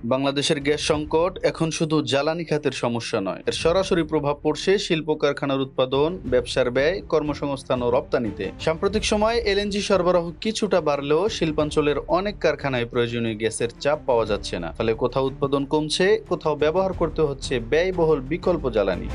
বাংলাদেশের গ্যাস সংকট এখন শুধু জ্বালানি খাতের সমস্যা নয়, এর সরাসরি প্রভাব পড়ছে শিল্প কারখানার উৎপাদন, ব্যবসার ব্যয়, কর্মসংস্থান ও রপ্তানিতে। সাম্প্রতিক সময়ে এলএনজি সরবরাহ কিছুটা বাড়লেও শিল্পাঞ্চলের অনেক কারখানায় প্রয়োজনীয় গ্যাসের চাপ পাওয়া যাচ্ছে না। ফলে কোথাও উৎপাদন কমছে, কোথাও ব্যবহার করতে হচ্ছে ব্যয়বহুল বিকল্প জ্বালানি।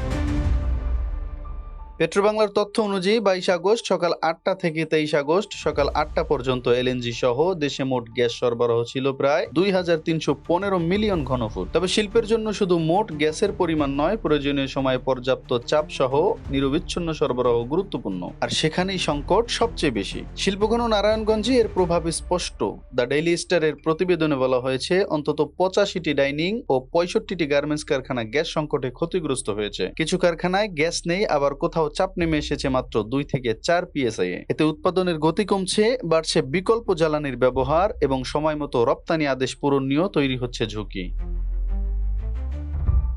পেট্রোবাংলার তথ্য অনুযায়ী 22 আগস্ট সকাল 8টা থেকে 23 আগস্ট সকাল 8টা পর্যন্ত এলএনজি সহ দেশে মোট গ্যাস সরবরাহ ছিল প্রায় 2315 মিলিয়ন ঘনফুট। তবে শিল্পের জন্য শুধু মোট গ্যাসের পরিমাণ নয়, প্রয়োজনীয় সময়ে পর্যাপ্ত চাপ সহ নিরবিচ্ছিন্ন সরবরাহ গুরুত্বপূর্ণ। আর সেখানেই সংকট সবচেয়ে বেশি। শিল্পঘন নারায়ণগঞ্জে এর প্রভাব স্পষ্ট। দ্য ডেইলি স্টারের প্রতিবেদনে বলা হয়েছে, অন্তত 85টি ডাইনিং ও 65টি গার্মেন্টস কারখানা গ্যাস সংকটে ক্ষতিগ্রস্ত হয়েছে। কিছু কারখানায় গ্যাস নেই, আবার কোথাও চাপ নেমে এসেছে মাত্র 2 থেকে 4 পিএসআই। এতে উৎপাদনের গতি কমছে, বাড়ছে বিকল্প জ্বালানির ব্যবহার এবং সময়মতো রপ্তানি আদেশ পূরণ নিয়েও তৈরি হচ্ছে ঝুঁকি।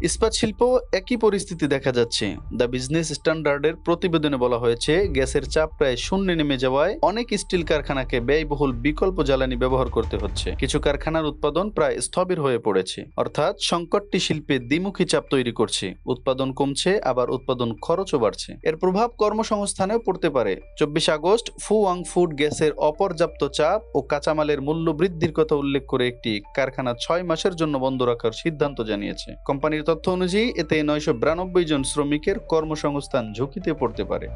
ইস্পাত শিল্প একই পরিস্থিতি দেখা যাচ্ছে। দ্য বিজনেস স্ট্যান্ডার্ডের প্রতিবেদনে বলা হয়েছে, গ্যাসের চাপ প্রায় শূন্যে নেমে যাওয়ায় অনেক স্টিল কারখানাকে ব্যয়বহুল বিকল্প জ্বালানি ব্যবহার করতে হচ্ছে। কিছু কারখানার উৎপাদন প্রায় স্থবির হয়ে পড়েছে। অর্থাৎ সংকটটি শিল্পে দ্বিমুখী চাপ তৈরি করছে। উৎপাদন কমছে, আবার উৎপাদন খরচও বাড়ছে। এর প্রভাব কর্মসংস্থানেও পড়তে পারে। 24 আগস্ট ফুয়াং ফুড গ্যাসের অপর্যাপ্ত চাপ ও কাঁচামালের মূল্য বৃদ্ধির কথা উল্লেখ করে একটি কারখানা 6 মাসের জন্য বন্ধ রাখার সিদ্ধান্ত জানিয়েছে। কোম্পানির তথ্য অনুযায়ী এতে 992 জন শ্রমিকের কর্মসংস্থান ঝুঁকিতে পড়তে পারে।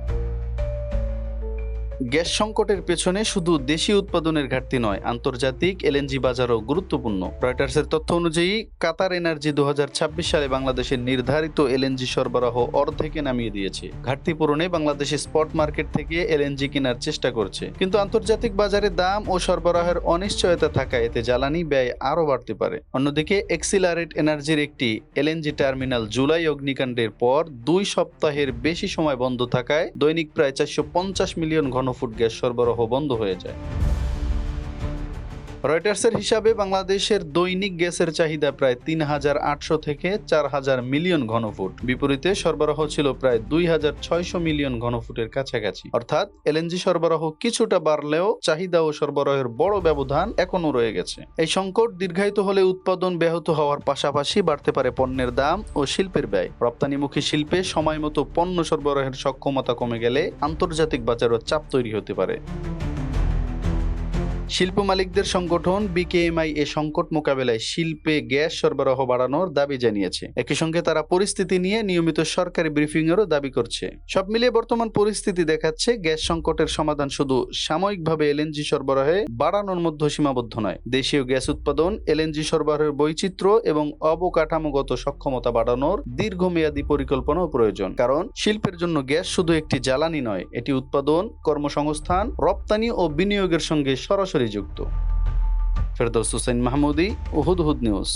গ্যাস সংকটের পেছনে শুধু দেশীয় উৎপাদনের ঘাটতি নয়, আন্তর্জাতিক এলএনজি বাজারও গুরুত্বপূর্ণ। রয়টার্সের তথ্য অনুযায়ী কাতার এনার্জি 2026 সালে বাংলাদেশের নির্ধারিত এলএনজি সরবরাহ অর্ধেকে নামিয়ে দিয়েছে। ঘাটতি পূরণে বাংলাদেশে স্পট মার্কেট থেকে এলএনজি কেনার চেষ্টা করছে। কিন্তু আন্তর্জাতিক বাজারে দাম ও সরবরাহের অনিশ্চয়তা থাকায় এতে জ্বালানি ব্যয় আরও বাড়তে পারে। অন্যদিকে এক্সিলারেট এনার্জির একটি এলএনজি টার্মিনাল জুলাই অগ্নিকাণ্ডের পর 2 সপ্তাহের বেশি সময় বন্ধ থাকায় দৈনিক প্রায় 450 মিলিয়ন ঘনফুট গ্যাস সরবরাহ বন্ধ হয়ে যায়। রয়টার্সের হিসাবে বাংলাদেশের দৈনিক গ্যাসের চাহিদা প্রায় 3800 থেকে 4000 মিলিয়ন ঘনফুট। বিপরীতে সরবরাহ ছিল প্রায় 2600 মিলিয়ন ঘনফুটের কাছাকাছি। অর্থাৎ এলএনজি সরবরাহ কিছুটা বাড়লেও চাহিদা ও সরবরাহের বড় ব্যবধান এখনও রয়ে গেছে। এই সংকট দীর্ঘায়িত হলে উৎপাদন ব্যাহত হওয়ার পাশাপাশি বাড়তে পারে পণ্যের দাম ও শিল্পের ব্যয়। রপ্তানিমুখী শিল্পে সময়মতো পণ্য সরবরাহের সক্ষমতা কমে গেলে আন্তর্জাতিক বাজারও চাপ তৈরি হতে পারে। শিল্প মালিকদের সংগঠন বিকেএমআই এ সংকট মোকাবেলায় শিল্পে গ্যাস সরবরাহ বাড়ানোর দাবি জানিয়েছে। একই সঙ্গে তারা পরিস্থিতি নিয়ে নিয়মিত সরকারি ব্রিফিংয়েরও দাবি করছে। সব মিলিয়ে বর্তমান পরিস্থিতি দেখাচ্ছে, গ্যাস সংকটের সমাধান শুধু সাময়িকভাবে এলএনজি সরবরাহে বাড়ানোর মধ্যে সীমাবদ্ধ নয়। দেশীয় গ্যাস উৎপাদন, এলএনজি সরবরাহের বৈচিত্র্য এবং অবকাঠামোগত সক্ষমতা বাড়ানোর দীর্ঘমেয়াদী পরিকল্পনাও প্রয়োজন। কারণ শিল্পের জন্য গ্যাস শুধু একটি জ্বালানি নয়, এটি উৎপাদন, কর্মসংস্থান, রপ্তানি ও বিনিয়োগের সঙ্গে সরাসরি যুক্ত। ফেরদৌস হুসাইন মাহমুদী, হুদহুদ নিউজ।